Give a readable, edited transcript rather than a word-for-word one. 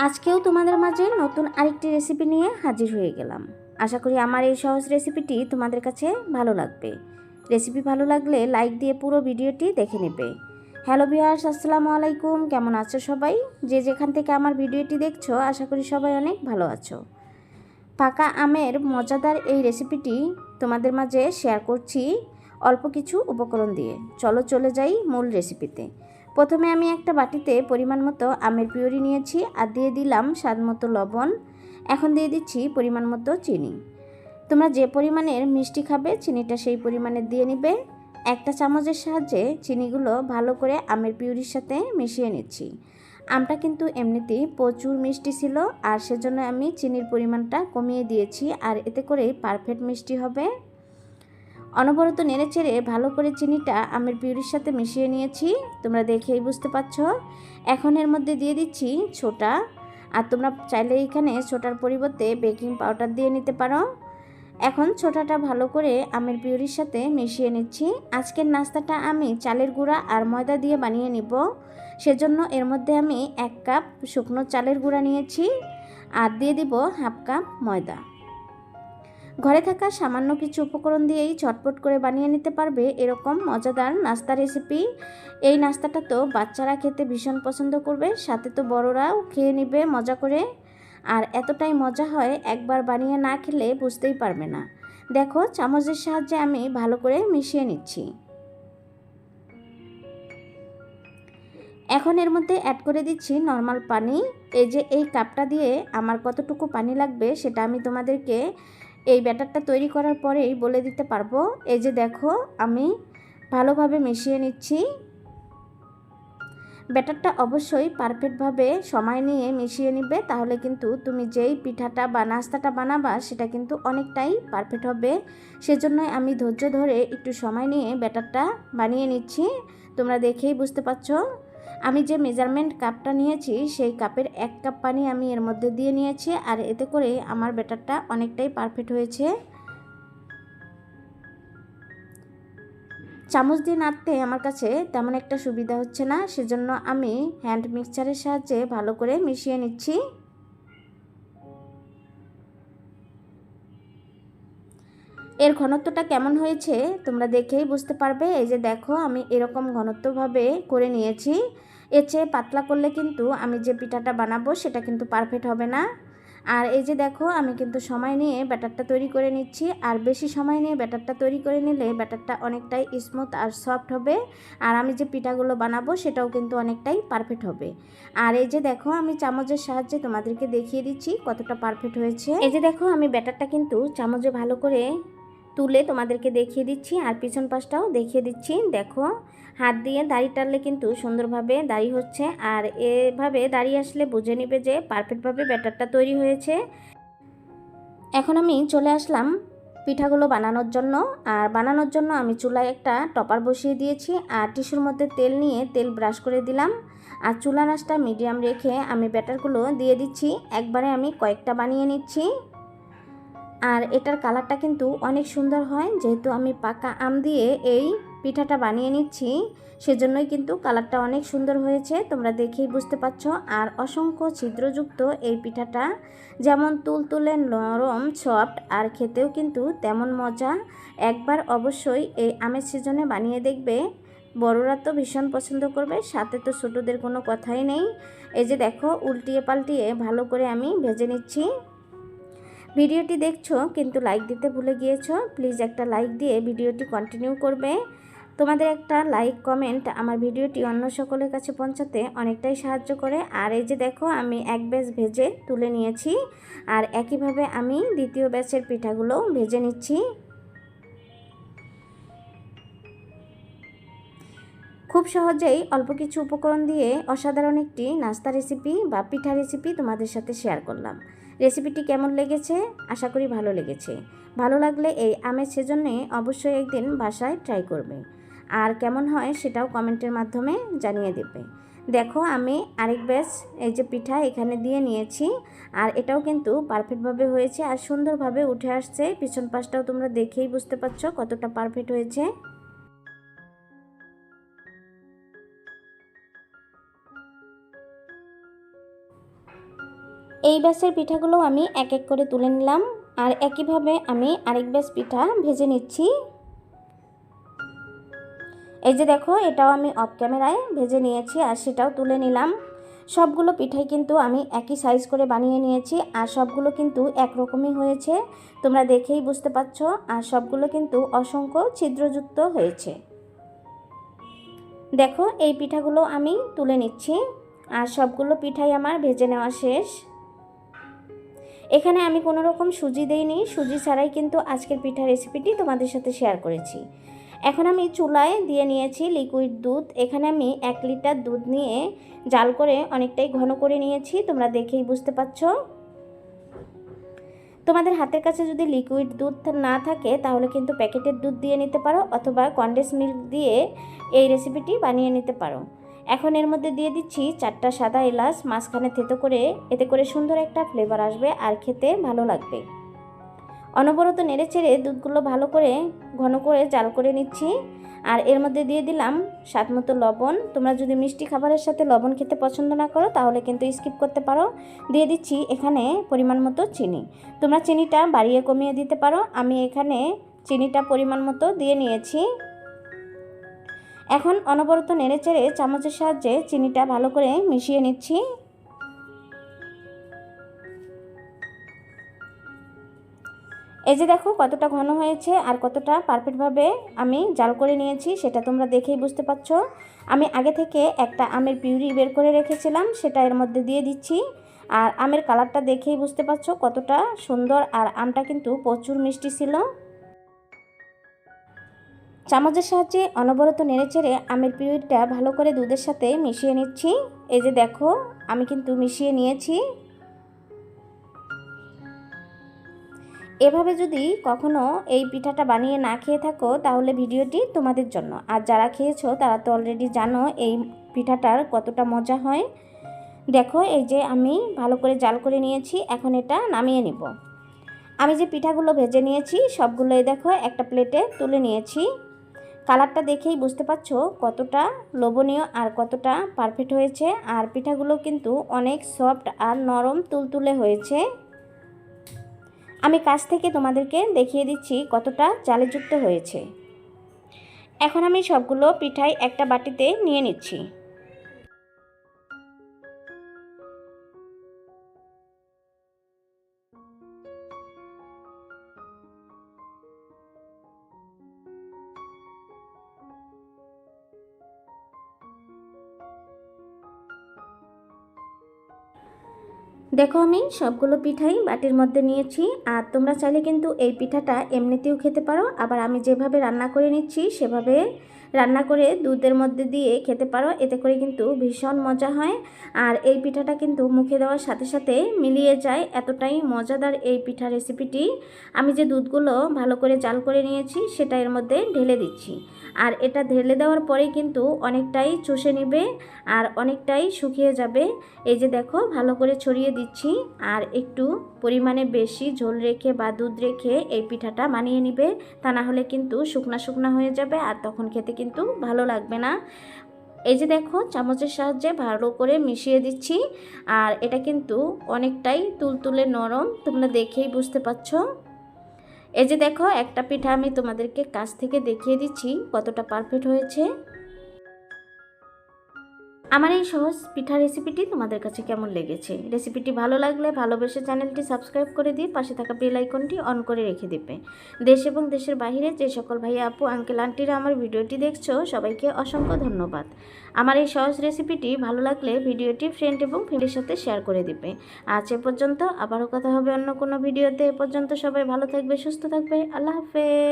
আজকেও তোমাদের মাঝে নতুন আরেকটি রেসিপি নিয়ে হাজির হয়ে গেলাম। আশা করি আমার এই সহজ রেসিপিটি তোমাদের কাছে ভালো লাগবে। রেসিপি ভালো লাগলে লাইক দিয়ে পুরো ভিডিওটি দেখে নেবে। হ্যালো ভিউয়ার্স, আসসালামু আলাইকুম। কেমন আছো সবাই? যে যেখান থেকে আমার ভিডিওটি দেখছো, আশা করি সবাই অনেক ভালো আছো। পাকা আমের মজাদার এই রেসিপিটি তোমাদের মাঝে শেয়ার করছি অল্প কিছু উপকরণ দিয়ে। চলো চলে যাই মূল রেসিপিতে। প্রথমে আমি একটা বাটিতে পরিমাণ মতো আমের পিউরি নিয়েছি আর দিয়ে দিলাম স্বাদ মতো লবণ। এখন দিয়ে দিচ্ছি পরিমাণ মতো চিনি। তোমরা যে পরিমাণের মিষ্টি খাবে চিনিটা সেই পরিমাণের দিয়ে নিবে। একটা চামচের সাহায্যে চিনিগুলো ভালো করে আমের পিউরির সাথে মিশিয়ে নিচ্ছি। আমটা কিন্তু এমনিতেই প্রচুর মিষ্টি ছিল, আর সেজন্য আমি চিনির পরিমাণটা কমিয়ে দিয়েছি, আর এতে করেই পারফেক্ট মিষ্টি হবে। অনবরত নেড়েচেড়ে ভালো করে চিনিটা আমের পিউরির সাথে মিশিয়ে নিয়েছি, তোমরা দেখেই বুঝতে পারছো। এখন এর মধ্যে দিয়ে দিচ্ছি ছোটা, আর তোমরা চাইলে এখানে ছোটার পরিবর্তে বেকিং পাউডার দিয়ে নিতে পারো। এখন ছোটাটা ভালো করে আমের পিউরির সাথে মিশিয়ে নিচ্ছি। আজকের নাস্তাটা আমি চালের গুঁড়া আর ময়দা দিয়ে বানিয়ে নিব, সেজন্য এর মধ্যে আমি 1 কাপ শুকনো চালের গুঁড়া নিয়েছি আর দিয়ে দিব হাফ কাপ ময়দা। ঘরে থাকা সামান্য কিছু উপকরণ দিয়েই ঝটপট করে বানিয়ে নিতে পারবে এরকম মজাদার নাস্তা রেসিপি। এই নাস্তাটা তো বাচ্চারা খেতে ভীষণ পছন্দ করবে, সাথে তো বড়রাও খেয়ে নেবে মজা করে। আর এতটাই মজা হয়, একবার বানিয়ে না খেলে বুঝতেই পারবে না। দেখো, চামচের সাহায্যে আমি ভালো করে মিশিয়ে নিচ্ছি। এখন এর মধ্যে অ্যাড করে দিচ্ছি নর্মাল পানি। এই যে এই কাপটা দিয়ে আমার কতটুকু পানি লাগবে সেটা আমি তোমাদেরকে এই ব্যাটারটা তৈরি করার পরেই বলে দিতে পারবো। এই যে দেখো, আমি ভালোভাবে মিশিয়ে নিচ্ছি। ব্যাটারটা অবশ্যই পারফেক্টভাবে সময় নিয়ে মিশিয়ে নিবে, তাহলে কিন্তু তুমি যেই পিঠাটা বা নাস্তাটা বানাবা সেটা কিন্তু অনেকটাই পারফেক্ট হবে। সেজন্যই আমি ধৈর্য ধরে একটু সময় নিয়ে ব্যাটারটা বানিয়ে নিচ্ছি। তোমরা দেখেই বুঝতে পারছো। আমি যে মেজারমেন্ট কাপটা নিয়েছি সেই কাপের 1 কাপ পানি আমি এর মধ্যে দিয়ে নিয়েছি, আর এতে করে আমার ব্যাটারটা অনেকটাই পারফেক্ট হয়েছে। চামচ দিয়ে নাড়তে আমার কাছে তেমন একটা সুবিধা হচ্ছে না, সেজন্য আমি হ্যান্ড মিক্সচারের সাহায্যে ভালো করে মিশিয়ে নিচ্ছি। এর ঘনত্বটা কেমন হয়েছে তোমরা দেখেই বুঝতে পারবে। এই যে দেখো, আমি এরকম ঘনত্বভাবে করে নিয়েছি। এর চেয়ে পাতলা করলে কিন্তু আমি যে পিঠাটা বানাবো সেটা কিন্তু পারফেক্ট হবে না। আর এই যে দেখো, আমি কিন্তু সময় নিয়ে ব্যাটারটা তৈরি করে নিচ্ছি, আর বেশি সময় নিয়ে ব্যাটারটা তৈরি করে নিলে ব্যাটারটা অনেকটাই স্মুথ আর সফট হবে, আর আমি যে পিঠাগুলো বানাবো সেটাও কিন্তু অনেকটাই পারফেক্ট হবে। আর এই যে দেখো, আমি চামচের সাহায্যে তোমাদেরকে দেখিয়ে দিচ্ছি কতটা পারফেক্ট হয়েছে। এই যে দেখো, আমি ব্যাটারটা কিন্তু চামচে ভালো করে তুলে তোমাদেরকে দেখিয়ে দিচ্ছি, আর পিছন পাশটাও দেখিয়ে দিচ্ছি। দেখো, হাত দিয়ে দাড়ি টানলে কিন্তু সুন্দরভাবে দাড়ি হচ্ছে, আর এভাবে দাড়ি আসলে বুঝে নিবে যে পারফেক্টভাবে ব্যাটারটা তৈরি হয়েছে। এখন আমি চলে আসলাম পিঠাগুলো বানানোর জন্য। আর বানানোর জন্য আমি চুলায় একটা টপার বসিয়ে দিয়েছি, আর টিস্যুর মধ্যে তেল নিয়ে তেল ব্রাশ করে দিলাম, আর চুলার আঁচটা মিডিয়াম রেখে আমি ব্যাটারগুলো দিয়ে দিচ্ছি। একবারে আমি কয়েকটা বানিয়ে নিচ্ছি। আর এটার কালারটা কিন্তু অনেক সুন্দর হয়, যেহেতু আমি পাকা আম দিয়ে এই পিঠাটা বানিয়ে নিচ্ছি সেজন্যই কিন্তু কালারটা অনেক সুন্দর হয়েছে, তোমরা দেখেই বুঝতে পারছো। আর অসংখ্য ছিদ্রযুক্ত এই পিঠাটা যেমন তুলতুলে নরম সফট, আর খেতেও কিন্তু তেমন মজা। একবার অবশ্যই এই আমের সিজনে বানিয়ে দেখবে, বড়রা তো ভীষণ পছন্দ করবে, সাথে তো ছোটোদের কোনো কথাই নেই। এই যে দেখো, উল্টিয়ে পাল্টিয়ে ভালো করে আমি ভেজে নিচ্ছি। ভিডিওটি দেখছো কিন্তু লাইক দিতে ভুলে গিয়েছো, প্লিজ একটা লাইক দিয়ে ভিডিওটি কন্টিনিউ করবে। তোমাদের একটা লাইক কমেন্ট আমার ভিডিওটি অন্য সকলের কাছে পৌঁছাতে অনেকটাই সাহায্য করে। আর এই যে দেখো, আমি এক ব্যাচ ভেজে তুলে নিয়েছি, আর একইভাবে আমি দ্বিতীয় ব্যাচের পিঠাগুলো ভেজে নিচ্ছি। খুব সহজেই অল্প কিছু উপকরণ দিয়ে অসাধারণ একটি নাস্তা রেসিপি বা পিঠা রেসিপি তোমাদের সাথে শেয়ার করলাম। রেসিপিটি কেমন লেগেছে? আশা করি ভালো লেগেছে। ভালো লাগলে এই আমের সিজনে অবশ্যই একদিন বাসায় ট্রাই করবে, আর কেমন হয় সেটাও কমেন্টের মাধ্যমে জানিয়ে দেবে। দেখো, আমি আরেক ব্যাচ এই যে পিঠা এখানে দিয়ে নিয়েছি, আর এটাও কিন্তু পারফেক্টভাবে হয়েছে আর সুন্দরভাবে উঠে আসছে। পিছন পাশটাও তোমরা দেখেই বুঝতে পারছো কতটা পারফেক্ট হয়েছে। এই ব্যাচের পিঠাগুলো আমি এক এক করে তুলে নিলাম, আর একইভাবে আমি আরেক ব্যাচ পিঠা ভেজে নিচ্ছি। এই যে দেখো, এটাও আমি অফ ক্যামেরায় ভেজে নিয়েছি আর সেটাও তুলে নিলাম। সবগুলো পিঠাই কিন্তু আমি একই সাইজ করে বানিয়ে নিয়েছি, আর সবগুলো কিন্তু একরকমই হয়েছে, তোমরা দেখেই বুঝতে পারছো। আর সবগুলো কিন্তু অসংখ্য ছিদ্রযুক্ত হয়েছে। দেখো, এই পিঠাগুলো আমি তুলে নিচ্ছি, আর সবগুলো পিঠাই আমার ভেজে নেওয়া শেষ। এখানে আমি কোনো রকম সুজি দেইনি, সুজি ছাড়াই কিন্তু আজকের পিঠা রেসিপিটি তোমাদের সাথে শেয়ার করেছি। এখন আমি চুলায় দিয়ে নিয়েছি লিকুইড দুধ। এখানে আমি 1 লিটার দুধ নিয়ে জাল করে অনেকটাই ঘন করে নিয়েছি, তোমরা দেখেই বুঝতে পারছো। তোমাদের হাতের কাছে যদি লিকুইড দুধ না থাকে তাহলে কিন্তু প্যাকেটের দুধ দিয়ে নিতে পারো, অথবা কনডেন্স মিল্ক দিয়ে এই রেসিপিটি বানিয়ে নিতে পারো। এখন এর মধ্যে দিয়ে দিচ্ছি 4টা সাদা এলাচ মাঝখানে থেতো করে, এতে করে সুন্দর একটা ফ্লেভার আসবে আর খেতে ভালো লাগবে। অনবরত নেড়েচেড়ে দুধগুলো ভালো করে ঘন করে জাল করে নিচ্ছি। আর এর মধ্যে দিয়ে দিলাম স্বাদমতো লবণ। তোমরা যদি মিষ্টি খাবারের সাথে লবণ খেতে পছন্দ না করো তাহলে কিন্তু স্কিপ করতে পারো। দিয়ে দিচ্ছি এখানে পরিমাণ মতো চিনি। তোমরা চিনিটা বাড়িয়ে কমিয়ে দিতে পারো, আমি এখানে চিনিটা পরিমাণ মতো দিয়ে নিয়েছি। এখন অনবরত নেড়েচেড়ে চামচের সাহায্যে চিনিটা ভালো করে মিশিয়ে নিচ্ছি। এই যে দেখো কতটা ঘন হয়েছে আর কতটা পারফেক্টভাবে আমি জাল করে নিয়েছি, সেটা তোমরা দেখেই বুঝতে পারছো। আমি আগে থেকে একটা আমের পিউরি বের করে রেখেছিলাম, সেটা এর মধ্যে দিয়ে দিচ্ছি। আর আমের কালারটা দেখেই বুঝতে পারছো কতটা সুন্দর, আর আমটা কিন্তু প্রচুর মিষ্টি ছিল। চামচের সাহায্যে অনবরত নেড়েচেড়ে আমের পিউরিটা ভালো করে দুধের সাথে মিশিয়ে নিচ্ছি। এই যে দেখো, আমি কিন্তু মিশিয়ে নিয়েছি। এভাবে যদি কখনো এই পিঠাটা বানিয়ে না খেয়ে থাকো তাহলে ভিডিওটি তোমাদের জন্য। আর যারা খেয়েছো তারা তো অলরেডি জানো এই পিঠাটার কতটা মজা হয়। দেখো, এই যে আমি ভালো করে জাল করে নিয়েছি, এখন এটা নামিয়ে নিব। আমি যে পিঠাগুলো ভেজে নিয়েছি সবগুলোই দেখো একটা প্লেটে তুলে নিয়েছি। কালারটা দেখেই বুঝতে পারছো কতটা লোভনীয় আর কতটা পারফেক্ট হয়েছে। আর পিঠাগুলো কিন্তু অনেক সফট আর নরম তুলতুলে হয়েছে। আমি কাছ থেকে তোমাদেরকে দেখিয়ে দিচ্ছি কতটা জালিযুক্ত হয়েছে। এখন আমি সবগুলো পিঠাই একটা বাটিতে নিয়ে নিচ্ছি। দেখো, আমি সবগুলো পিঠাই বাটির মধ্যে নিয়েছি। আর তোমরা চাইলে কিন্তু এই পিঠাটা এমনিতেও খেতে পারো, আবার আমি যেভাবে রান্না করে নিচ্ছি সেভাবে রান্না করে দুধের মধ্যে দিয়ে খেতে পারো, এতে করে কিন্তু ভীষণ মজা হয়। আর এই পিঠাটা কিন্তু মুখে দেওয়ার সাথে সাথে মিলিয়ে যায়, এতটাই মজাদার এই পিঠা রেসিপিটি। আমি যে দুধগুলো ভালো করে জাল করে নিয়েছি সেটা এর মধ্যে ঢেলে দিচ্ছি। আর এটা ঢেলে দেওয়ার পরেই কিন্তু অনেকটাই চুষে নেবে আর অনেকটাই শুকিয়ে যাবে। এই যে দেখো, ভালো করে ছড়িয়ে দিচ্ছি। আর একটু পরিমাণে বেশি ঝোল রেখে বা দুধ রেখে এই পিঠাটা বানিয়ে নিবে, তা না হলে কিন্তু শুকনা শুকনা হয়ে যাবে আর তখন খেতে কিন্তু ভালো লাগবে না। এই যে দেখো, চামচের সাহায্যে ভালো করে মিশিয়ে দিচ্ছি। আর এটা কিন্তু অনেকটাই তুলতুলে নরম, তোমরা দেখেই বুঝতে পারছো। এই যে দেখো, একটা পিঠা আমি তোমাদেরকে কাছ থেকে দেখিয়ে দিচ্ছি কতটা পারফেক্ট হয়েছে। আমার এই সহজ পিঠা রেসিপিটি তোমাদের কাছে কেমন লেগেছে? রেসিপিটি ভালো লাগলে ভালোবেসে চ্যানেলটি সাবস্ক্রাইব করে দিয়ে পাশে থাকা বেল আইকনটি অন করে রেখে দেবে। দেশ এবং দেশের বাইরে যে সকল ভাই আপু আঙ্কেল আন্টিরা আমার ভিডিওটি দেখছো সবাইকে অসংখ্য ধন্যবাদ। আমার এই সহজ রেসিপিটি ভালো লাগলে ভিডিওটি ফ্রেন্ড এবং ফ্রেন্ডের সাথে শেয়ার করে দিবে। আজ এ পর্যন্ত, আবারও কথা হবে অন্য কোনো ভিডিওতে। এ পর্যন্ত সবাই ভালো থাকবে, সুস্থ থাকবে। আল্লাহ হাফেজ।